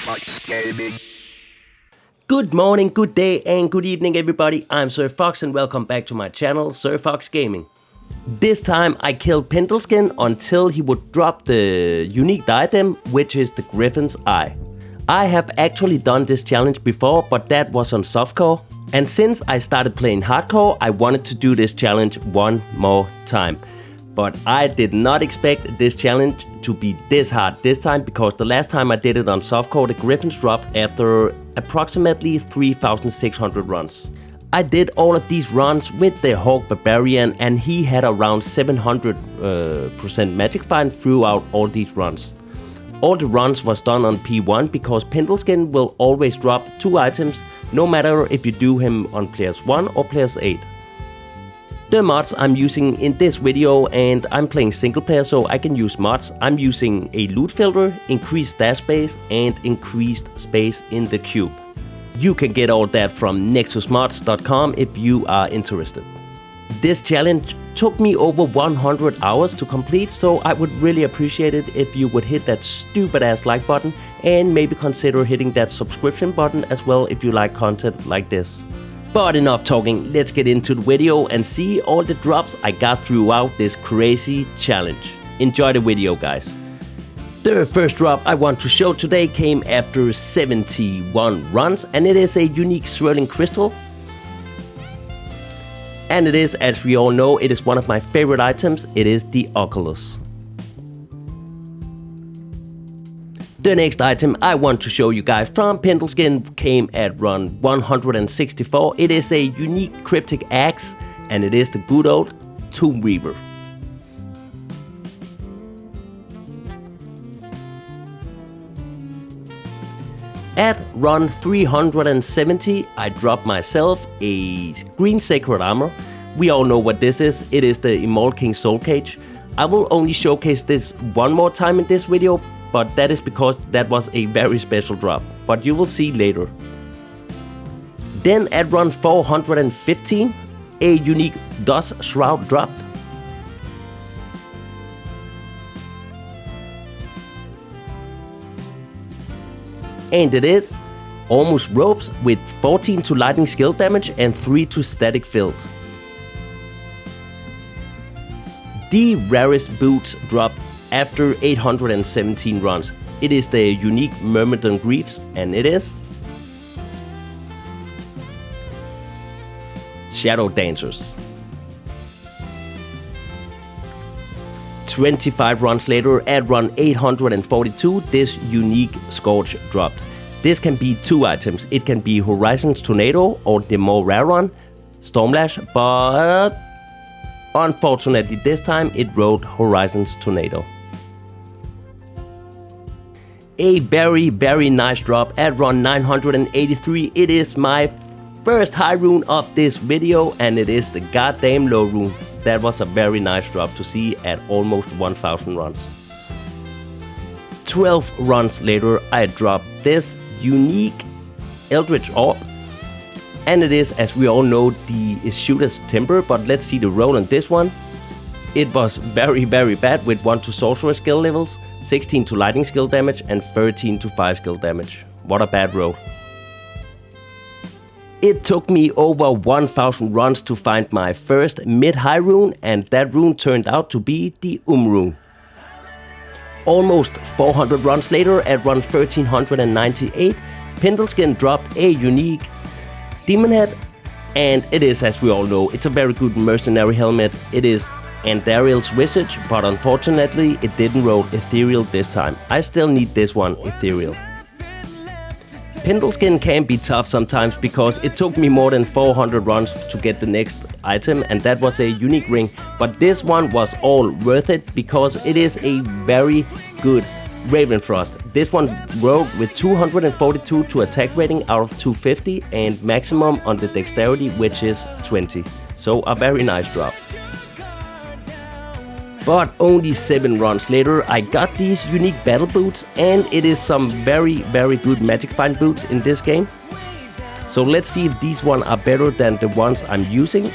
Fox Gaming. Good morning, good day, and good evening, everybody. I'm Sir Fox, and welcome back to my channel, Sir Fox Gaming. This time, I killed Pindleskin until he would drop the unique diadem, which is the Griffon's eye. I have actually done this challenge before, but that was on softcore. And since I started playing hardcore, I wanted to do this challenge one more time. But I did not expect this challenge to be this hard this time, because the last time I did it on softcore, the Griffons dropped after approximately 3,600 runs. I did all of these runs with the Hawk Barbarian, and he had around 700% magic find throughout all these runs. All the runs was done on P1 because Pindleskin will always drop 2 items, no matter if you do him on players 1 or players 8. The mods I'm using in this video, and I'm playing single player so I can use mods. I'm using a loot filter, increased stash space, and increased space in the cube. You can get all that from nexusmods.com if you are interested. This challenge took me over 100 hours to complete, so I would really appreciate it if you would hit that stupid ass like button and maybe consider hitting that subscription button as well if you like content like this. But enough talking, let's get into the video and see all the drops I got throughout this crazy challenge. Enjoy the video, guys. The first drop I want to show today came after 71 runs, and it is a unique swirling crystal. And it is, as we all know, it is one of my favorite items. It is the Oculus. The next item I want to show you guys from Pindleskin came at run 164. It is a unique cryptic axe, and it is the good old Tomb Reaver. At run 370, I dropped myself a green sacred armor. We all know what this is. It is the Immortal King Soul Cage. I will only showcase this one more time in this video, but that is because that was a very special drop, but you will see later. Then at run 415, a unique Dust Shroud dropped. And it is almost ropes with 14 to lightning skill damage and 3 to static field. The rarest boots dropped after 817 runs. It is the unique Myrmidon Greaves, and it is Shadow Dancers. 25 runs later, at run 842, this unique Scourge dropped. This can be 2 items. It can be Horizon's Tornado or the more rare one, Stormlash, but unfortunately this time it wrote Horizon's Tornado. A very nice drop at run 983. It is my first high rune of this video, and it is the goddamn low rune. That was a very nice drop to see at almost 1000 runs. 12 runs later, I dropped this unique Eldritch Orb. And it is, as we all know, the Shooter's Timber, but let's see the roll on this one. It was very bad with 1 to Sorcerer skill levels, 16 to Lightning skill damage, and 13 to Fire skill damage. What a bad roll. It took me over 1000 runs to find my first mid-high rune, and that rune turned out to be the rune. Almost 400 runs later, at run 1398, Pindleskin dropped a unique Demon Head, and it is, as we all know, it's a very good mercenary helmet. It is Andariel's Visage, but unfortunately it didn't roll Ethereal this time. I still need this one Ethereal. Pindleskin can be tough sometimes because it took me more than 400 runs to get the next item, and that was a unique ring, but this one was all worth it because it is a very good Ravenfrost. This one rolled with 242 to attack rating out of 250 and maximum on the dexterity, which is 20. So a very nice drop. But only 7 runs later, I got these unique battle boots, and it is some very good magic find boots in this game. So let's see if these ones are better than the ones I'm using.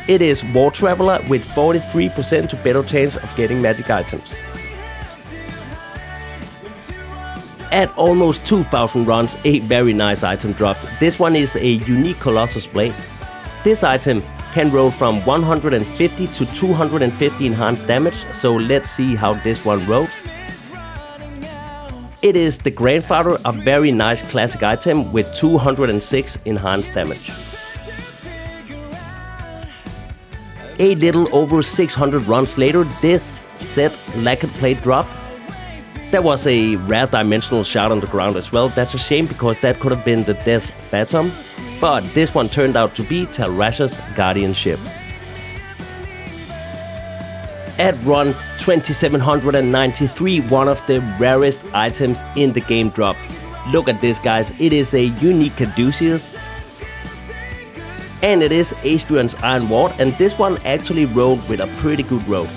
It is War Traveler with 43% to better chance of getting magic items. At almost 2,000 runs, a very nice item dropped. This one is a unique Colossus Blade. This item can roll from 150 to 250 enhanced damage, so let's see how this one rolls. It is the Grandfather, a very nice classic item with 206 enhanced damage. A little over 600 runs later, this set lacquered plate dropped. There was a rare dimensional shard on the ground as well. That's a shame because that could have been the Death Phantom, but this one turned out to be Talrash's Guardianship. At run 2793, one of the rarest items in the game dropped. Look at this, guys. It is a unique Caduceus, and it is Astrian's Iron Ward, and this one actually rolled with a pretty good roll.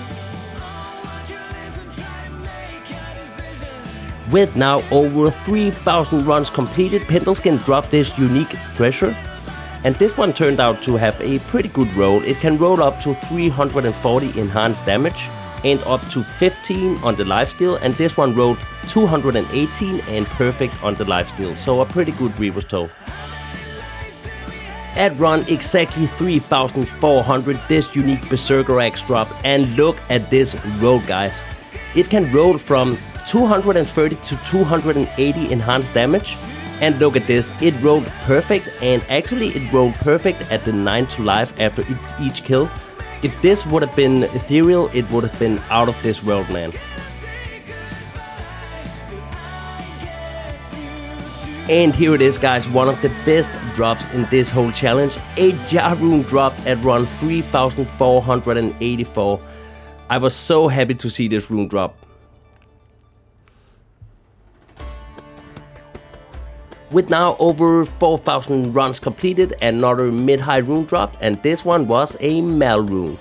With now over 3,000 runs completed, Pindleskin dropped this unique treasure, and this one turned out to have a pretty good roll. It can roll up to 340 enhanced damage and up to 15 on the lifesteal, and this one rolled 218 and perfect on the lifesteal, so a pretty good Reaper's Toll. At run exactly 3,400, this unique Berserker Axe dropped, and look at this roll, guys. It can roll from 230 to 280 enhanced damage, and look at this, it rolled perfect, and actually it rolled perfect at the 9 to life after each kill. If this would have been ethereal, it would have been out of this world, man. And here it is, guys, one of the best drops in this whole challenge. A Jar Rune dropped at run 3,484. I was so happy to see this rune drop. With now over 4,000 runs completed, another mid-high rune dropped, and this one was a Mal rune.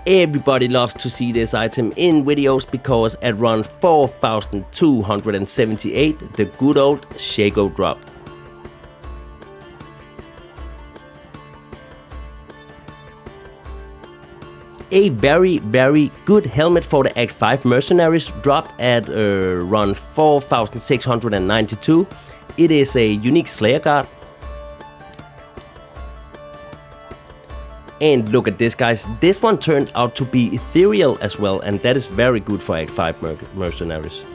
Everybody loves to see this item in videos because at run 4,278, the good old Shaco dropped. A very good helmet for the Act 5 mercenaries dropped at run 4,692. It is a unique Slayer Guard. And look at this, guys. This one turned out to be ethereal as well, and that is very good for Act 5 mercenaries.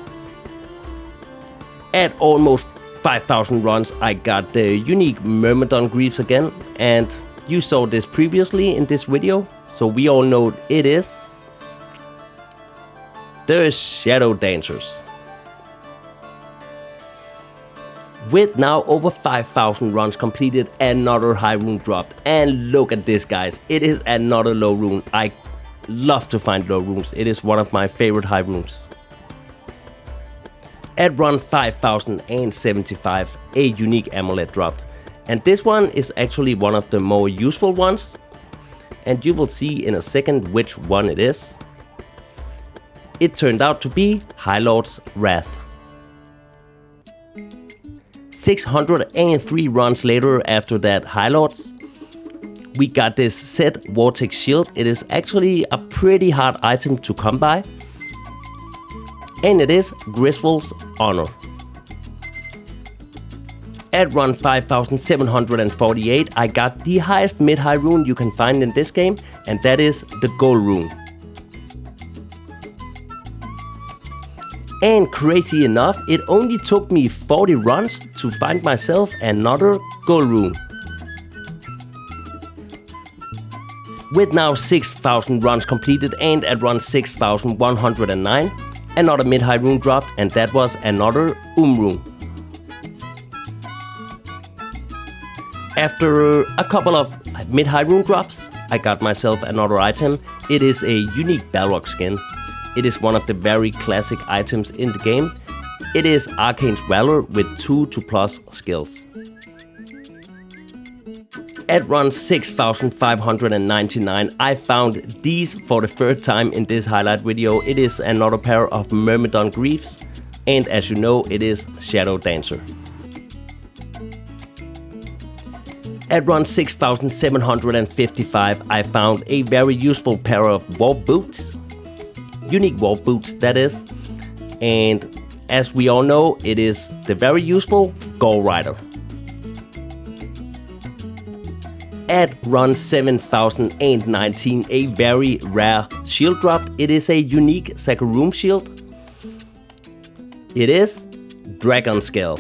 At almost 5,000 runs, I got the unique Myrmidon Greaves again, and you saw this previously in this video, so we all know it is the Shadow Dancers. With now over 5,000 runs completed, another high rune dropped, and look at this, guys, it is another low rune. I love to find low runes, it is one of my favorite high runes. At run 5,075, a unique amulet dropped, and this one is actually one of the more useful ones, and you will see in a second which one it is. It turned out to be High Lord's Wrath. 603 runs later after that High Lords, we got this set Vortex Shield. It is actually a pretty hard item to come by, and it is Griffons Honor. At run 5,748, I got the highest mid-high rune you can find in this game, and that is the Gold Rune. And crazy enough, it only took me 40 runs to find myself another Gold Rune. With now 6,000 runs completed, and at run 6,109, another mid-high rune dropped, and that was another rune. After a couple of mid-high rune drops, I got myself another item. It is a unique Balrog skin. It is one of the very classic items in the game. It is Arcane's Valor with 2+ skills. At run 6,599, I found these for the third time in this highlight video. It is another pair of Myrmidon Greaves, and as you know, it is Shadow Dancer. At run 6,755, I found a very useful pair of Warp Boots. unique war boots, that is. And as we all know, it is the very useful Gore Rider. At run 7019, a very rare shield drop. It is a unique Saccharoom shield. It is Dragon Scale.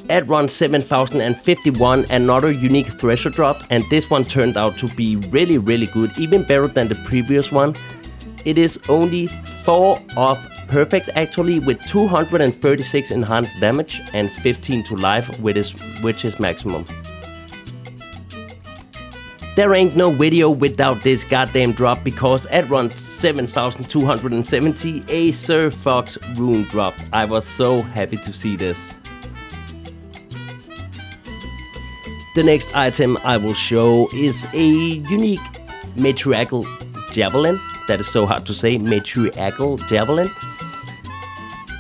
At run 7051, another unique Thresher drop, and this one turned out to be really good, even better than the previous one. It is only 4 of perfect actually, with 236 enhanced damage and 15 to life, which is maximum. There ain't no video without this goddamn drop, because at run 7270 a Sir Fox rune dropped. I was so happy to see this. The next item I will show is a unique matriarchal javelin. That is so hard to say, matriarchal javelin.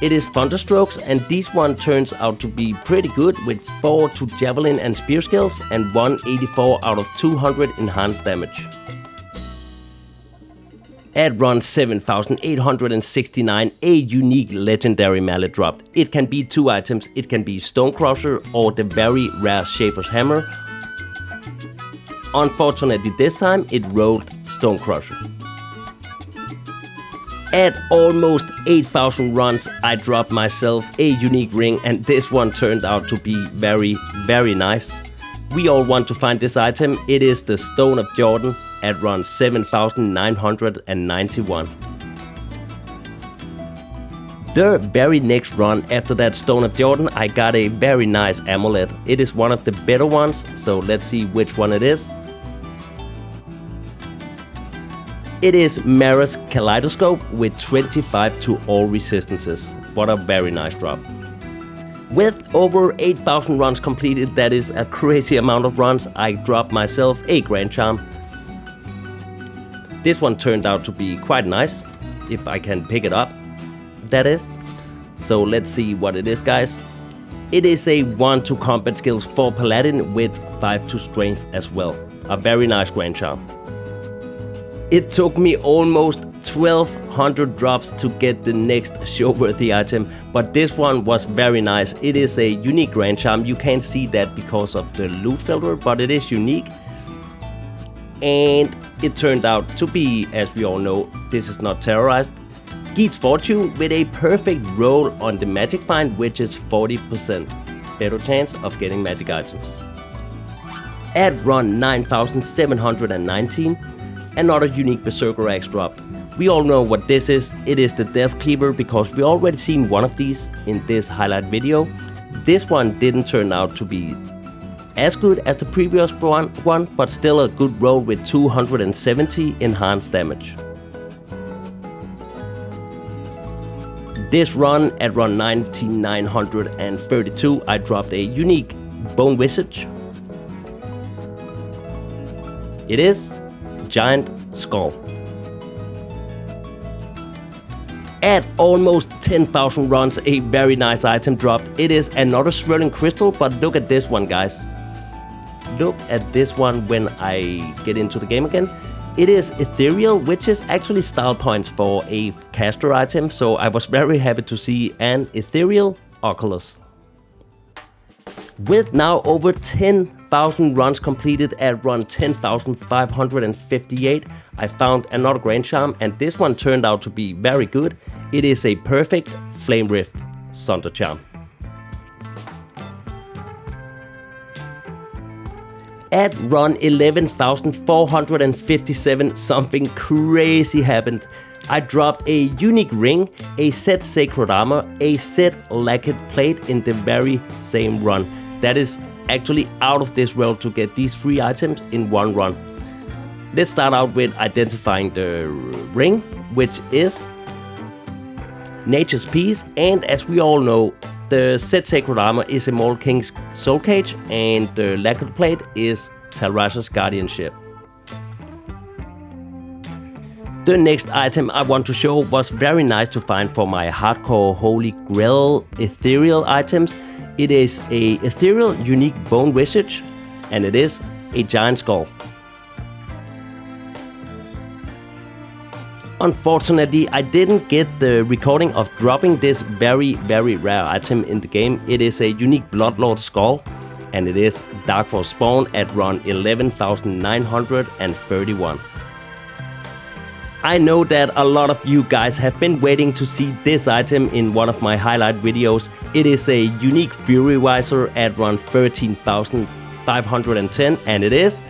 It is Thunderstrokes, and this one turns out to be pretty good, with 4 to javelin and spear skills and 184 out of 200 enhanced damage. At run 7869, a unique legendary mallet dropped. It can be 2 items, it can be Stonecrusher or the very rare Shaper's Hammer. Unfortunately this time it rolled Stonecrusher. At almost 8,000 runs, I dropped myself a unique ring, and this one turned out to be very nice. We all want to find this item. It is the Stone of Jordan at run 7991. The very next run after that Stone of Jordan, I got a very nice amulet. It is one of the better ones, so let's see which one it is. It is Mara's Kaleidoscope with 25 to all resistances. What a very nice drop. With over 8,000 runs completed, that is a crazy amount of runs, I dropped myself a Grand Charm. This one turned out to be quite nice, if I can pick it up, that is. So let's see what it is, guys. It is a 1 to combat skills for Paladin with 5 to strength as well. A very nice Grand Charm. It took me almost 1200 drops to get the next show-worthy item, but this one was very nice. It is a unique Grand Charm. You can't see that because of the loot filter, but it is unique. And it turned out to be, as we all know, this is not terrorized, Geet's Fortune with a perfect roll on the magic find, which is 40% better chance of getting magic items. At run 9719, another unique Berserker Axe dropped. We all know what this is. It is the Death Cleaver, because we already seen one of these in this highlight video. This one didn't turn out to be as good as the previous one, but still a good roll with 270 enhanced damage. This run, at run 9932, I dropped a unique Bone Visage. It is Giant Skull. At almost 10,000 runs, a very nice item dropped. It is another Swirling Crystal, but look at this one, guys. Look at this one when I get into the game again. It is Ethereal, which is actually style points for a caster item, so I was very happy to see an Ethereal Oculus. With now over 10,000 runs completed at run 10,558, I found another Grand Charm, and this one turned out to be very good. It is a perfect Flame Rift Sunder Charm. At run 11,457, something crazy happened. I dropped a unique ring, a set Sacred Armor, a set Lacquered Plate in the very same run. That is actually out of this world to get these 3 items in one run. Let's start out with identifying the ring, which is Nature's Peace, and as we all know, the set Sacred Armor is Immortal King's Soul Cage, and the Lacquered Plate is Talras's Guardianship. The next item I want to show was very nice to find for my hardcore Holy Grail ethereal items. It is a ethereal unique Bone Visage, and it is a Giant Skull. Unfortunately, I didn't get the recording of dropping this very rare item in the game. It is a unique Bloodlord skull, and it is Dark Force spawn at run 11,931. I know that a lot of you guys have been waiting to see this item in one of my highlight videos. It is a unique Fury Visor at run 13,510, and it is...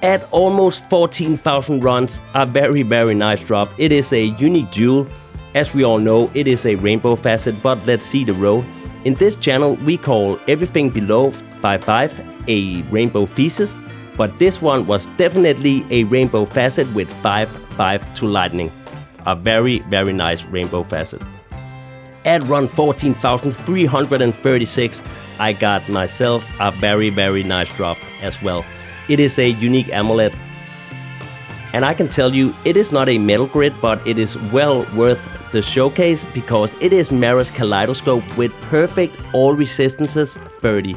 At almost 14,000 runs, a very nice drop. It is a unique jewel. As we all know, it is a rainbow facet, but let's see the row. In this channel, we call everything below 5.5 a rainbow thesis, but this one was definitely a rainbow facet with 5.5 to lightning. A very nice rainbow facet. At run 14,336, I got myself a very nice drop as well. It is a unique amulet. And I can tell you, it is not a metal grid, but it is well worth the showcase because it is Mara's Kaleidoscope with perfect all resistances 30.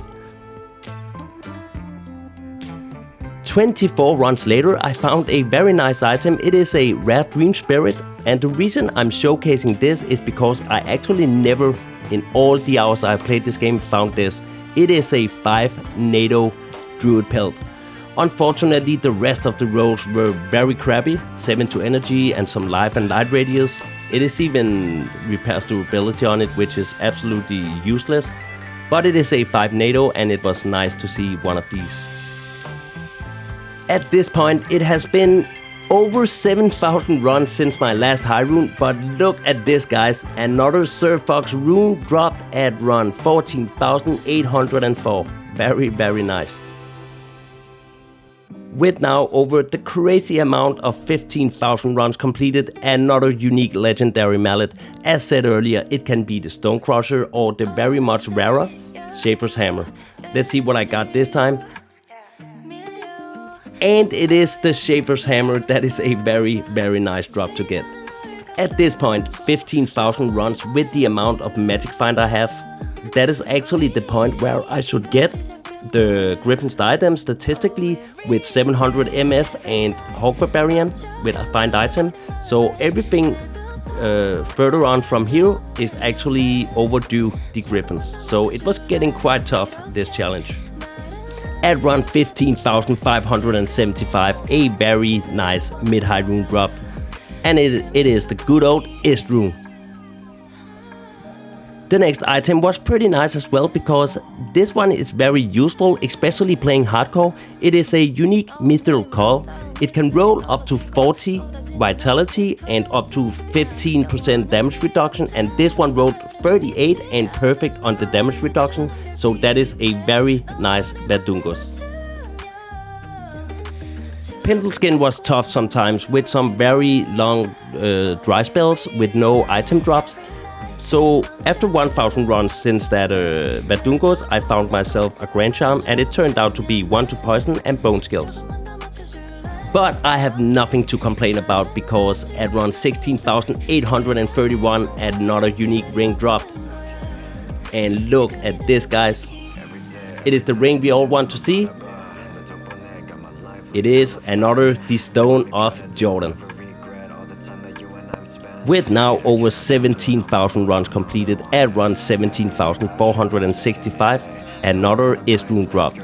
24 runs later, I found a very nice item. It is a rare Dream Spirit, and the reason I'm showcasing this is because I actually never, in all the hours I played this game, found this. It is a 5 NATO Druid Pelt. Unfortunately, the rest of the rolls were very crappy, 7 to energy and some life and light radius. It is even repairs durability on it, which is absolutely useless. But it is a 5 NATO, and it was nice to see one of these. At this point, it has been over 7,000 runs since my last high rune, but look at this, guys. Another Sir Fox rune dropped at run 14,804. Very nice. With now over the crazy amount of 15,000 runs completed, another unique legendary mallet. As said earlier, it can be the Stone Crusher or the very much rarer Shaper's Hammer. Let's see what I got this time. And it is the Shaper's Hammer. That is a very nice drop to get. At this point, 15,000 runs with the amount of magic find I have. That is actually the point where I should get the Griffons diadem statistically with 700 MF and Hawk Barbarian with a find item. So everything further on from here is actually overdue the Griffons. So it was getting quite tough, this challenge. At run 15,575, a very nice mid-high rune drop. And it is the good old Ist rune. The next item was pretty nice as well because this one is very useful, especially playing hardcore. It is a unique Mithril Call. It can roll up to 40 vitality and up to 15% damage reduction, and this one rolled 38 and perfect on the damage reduction, so that is a very nice Verdungus. Pindleskin was tough sometimes with some very long dry spells with no item drops. So after 1,000 runs since that Verdungos, I found myself a Grand Charm, and it turned out to be 1 to poison and bone skills. But I have nothing to complain about because at run 16,831 another unique ring dropped. And look at this, guys. It is the ring we all want to see. It is another The Stone of Jordan. With now over 17,000 runs completed at run 17,465, another Ist rune dropped.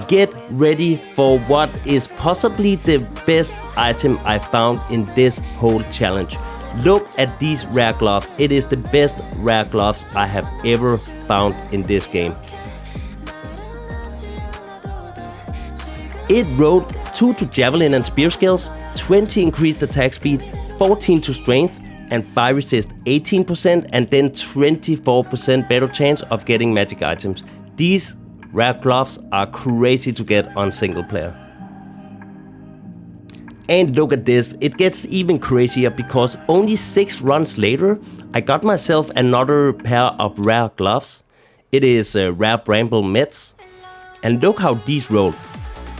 Get ready for what is possibly the best item I found in this whole challenge. Look at these rare gloves. It is the best rare gloves I have ever found in this game. It rolled 2 to javelin and spear skills, 20 increased attack speed, 14 to strength, and 5 resist 18%, and then 24% better chance of getting magic items. These rare gloves are crazy to get on single player. And look at this, it gets even crazier because only 6 runs later, I got myself another pair of rare gloves. It is rare Bramble Mets. And look how these roll.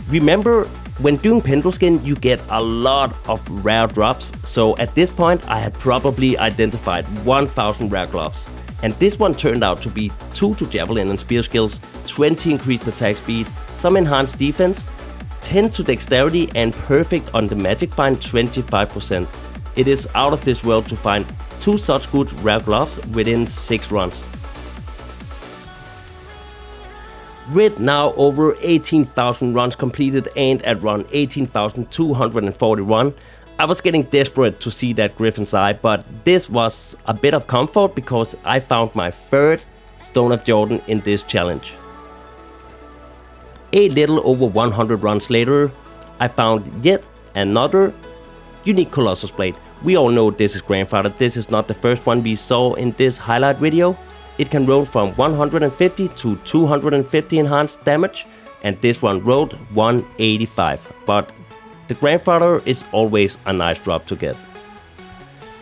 Remember, when doing Pindleskin, you get a lot of rare drops, so at this point I had probably identified 1,000 rare gloves. And this one turned out to be 2 to javelin and spear skills, 20 increased attack speed, some enhanced defense, 10 to dexterity, and perfect on the magic find, 25%. It is out of this world to find 2 such good rare gloves within 6 runs. With now over 18,000 runs completed and at run 18,241, I was getting desperate to see that Griffon's eye, but this was a bit of comfort because I found my 3rd Stone of Jordan in this challenge. A little over 100 runs later, I found yet another unique Colossus Blade. We all know this is Grandfather. This is not the first one we saw in this highlight video. It can roll from 150 to 250 enhanced damage, and this one rolled 185. But the Grandfather is always a nice drop to get.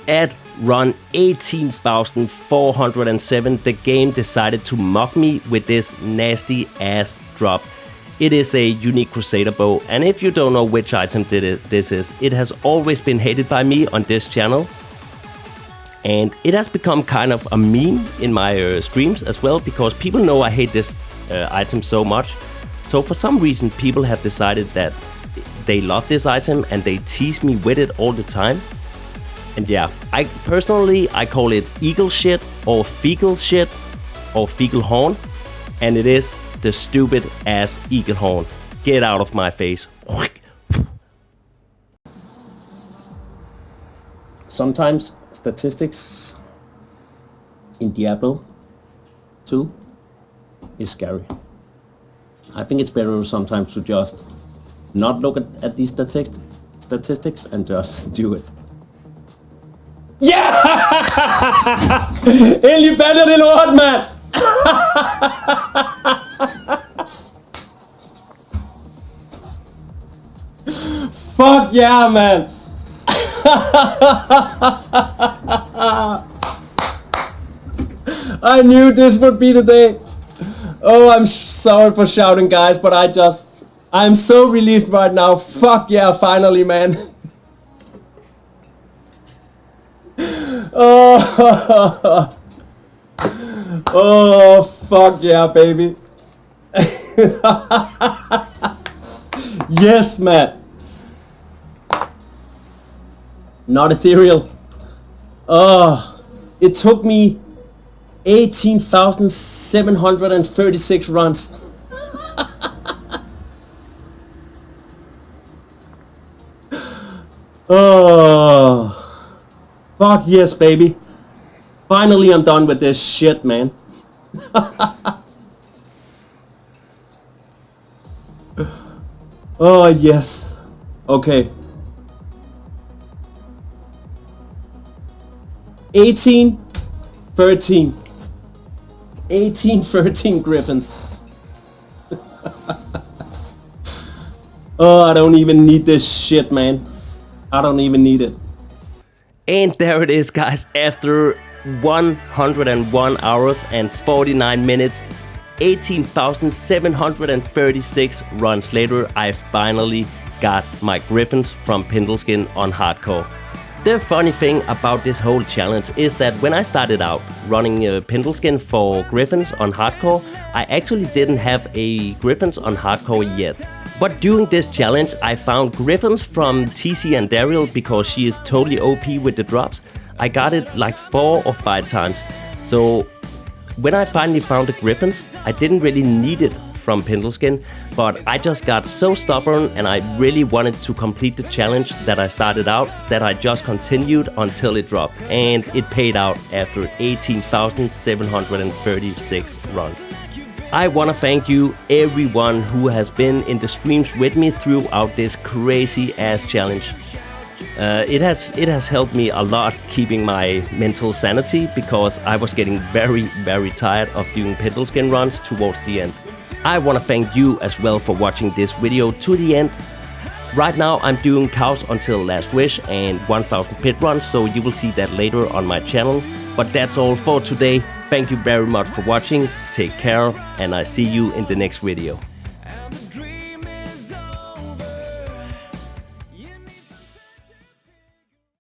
At run 18,407, the game decided to mock me with this nasty ass drop. It is a unique Crusader bow, and if you don't know which item this is, it has always been hated by me on this channel. And it has become kind of a meme in my streams as well, because people know I hate this item so much. So for some reason people have decided that they love this item and they tease me with it all the time. And yeah, I personally call it eagle shit or fecal shit or fecal horn. And it is the stupid ass eagle horn. Get out of my face. Sometimes statistics in Diablo 2 is scary. I think it's better sometimes to just not look at these statistics and just do it. Yeah! Endelig fandt det lort, mand! Fuck yeah, man! I knew this would be the day. Oh, I'm sorry for shouting, guys, but I'm so relieved right now. Fuck yeah, finally, man. Oh, oh, fuck yeah, baby. Yes, man. Not ethereal. Oh, it took me 18,736 runs. Oh, fuck yes, baby. Finally, I'm done with this shit, man. Oh, yes. Okay. 1813 Griffons. Oh, I don't even need this shit, man. I don't even need it. And there it is, guys. After 101 hours and 49 minutes, 18,736 runs later, I finally got my Griffons from Pindleskin on hardcore. The funny thing about this whole challenge is that when I started out running Pindleskin for Griffons on hardcore, I actually didn't have a Griffons on hardcore yet. But during this challenge, I found Griffons from TC and Daryl because she is totally OP with the drops. I got it like 4 or 5 times. So when I finally found the Griffons, I didn't really need it from Pindleskin, but I just got so stubborn and I really wanted to complete the challenge that I started out that I just continued until it dropped, and it paid out after 18,736 runs. I want to thank you everyone who has been in the streams with me throughout this crazy ass challenge. It has helped me a lot keeping my mental sanity because I was getting very tired of doing Pindleskin runs towards the end. I want to thank you as well for watching this video to the end. Right now I'm doing cows until last wish and 1000 pit runs, so you will see that later on my channel. But that's all for today. Thank you very much for watching, take care, and I see you in the next video.